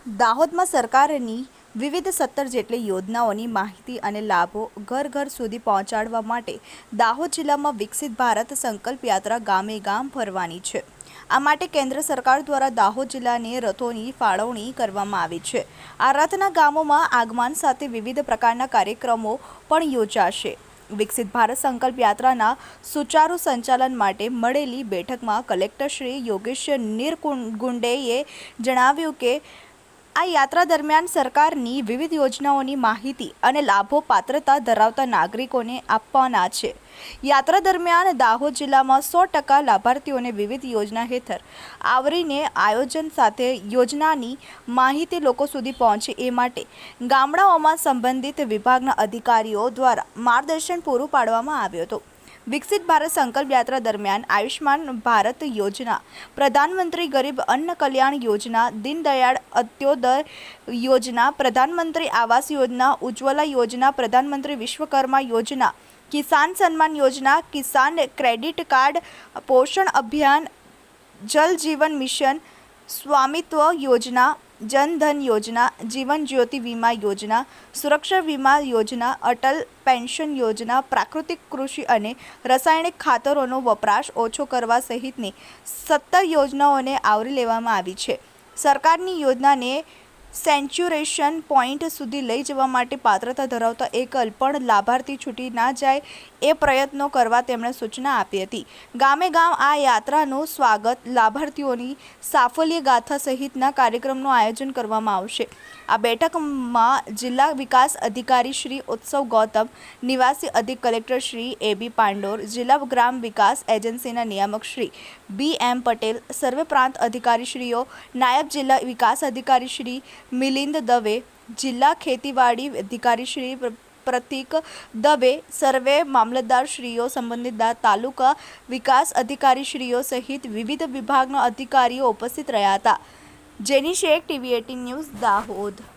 દાહોદમાં સરકારની વિવિધ 17 જેટલી યોજનાઓની માહિતી અને લાભો ઘર ઘર સુધી પહોંચાડવા માટે દાહોદ જિલ્લામાં વિકસિત ભારત સંકલ્પ યાત્રા ગામે ગામ ફરવાની છે। આ માટે કેન્દ્ર સરકાર દ્વારા દાહોદ જિલ્લાને રથોની ફાળવણી કરવામાં આવી છે। આ રથના ગામોમાં આગમન સાથે વિવિધ પ્રકારના કાર્યક્રમો પણ યોજાશે। વિકસિત ભારત સંકલ્પ યાત્રાના સુચારુ સંચાલન માટે મળેલી બેઠકમાં કલેક્ટર શ્રી યોગેશ નિરગુંડેએ જણાવ્યું કે આ યાત્રા દરમિયાન સરકારની વિવિધ યોજનાઓની માહિતી અને લાભો પાત્રતા ધરાવતા નાગરિકોને આપવાના છે। યાત્રા દરમિયાન દાહોદ જિલ્લામાં 100% લાભાર્થીઓને વિવિધ યોજના હેઠળ આવરીને આયોજન સાથે યોજનાની માહિતી લોકો સુધી પહોંચે એ માટે ગામડાઓમાં સંબંધિત વિભાગના અધિકારીઓ દ્વારા માર્ગદર્શન પૂરું પાડવામાં આવ્યું હતું। વિકસિત ભારત સંકલ્પ યાત્રા દરમિયાન આયુષ્માન ભારત યોજના, પ્રધાનમંત્રી ગરીબ અન્ન કલ્યાણ યોજના, દીનદયાળ અંત્યોદય યોજના, પ્રધાનમંત્રી આવાસ યોજના, ઉજ્જવલા યોજના, પ્રધાનમંત્રી વિશ્વકર્મા યોજના, કિસાન સન્માન યોજના, કિસાન ક્રેડિટ કાર્ડ, પોષણ અભિયાન, જલ જીવન મિશન, સ્વામિત્વ યોજના, જન ધન યોજના, જીવન જ્યોતિ વીમા યોજના, સુરક્ષા વીમા યોજના, અટલ પેન્શન યોજના, પ્રાકૃતિક કૃષિ અને રાસાયણિક ખાતરોનો વપરાશ ઓછો કરવા સહિતની 17 યોજનાઓને આવરી લેવામાં આવી છે। સરકારની યોજનાને સેચ્યુરેશન પોઈન્ટ સુધી લઈ જવા માટે પાત્રતા ધરાવતા એકલ પણ લાભાર્થી છૂટી ના જાય એ પ્રયત્નો કરવા તેમણે સૂચના આપી હતી। ગામે ગામ આ યાત્રાનું સ્વાગત, લાભાર્થીઓની સાફલ્ય ગાથા સહિતના કાર્યક્રમનું આયોજન કરવામાં આવશે। આ બેઠકમાં જિલ્લા વિકાસ અધિકારી શ્રી ઉત્સવ ગૌતમ, નિવાસી અધિક કલેક્ટર શ્રી એ.બી. પાંડોર, જિલ્લા ગ્રામ વિકાસ એજન્સીના નિયામક શ્રી બી.એમ. પટેલ, સર્વે પ્રાંત અધિકારીશ્રીઓ, નાયબ જિલ્લા વિકાસ અધિકારી શ્રી મિલિંદ દવે, જિલ્લા ખેતીવાડી અધિકારી શ્રી પ્રતીક દવે, સર્વે મામલતદારશ્રીઓ, સંબંધિત તાલુકા વિકાસ અધિકારીશ્રીઓ સહિત વિવિધ વિભાગના અધિકારીઓ ઉપસ્થિત રહ્યા હતા। જેની શેખ, TV 18 ન્યૂઝ, દાહોદ।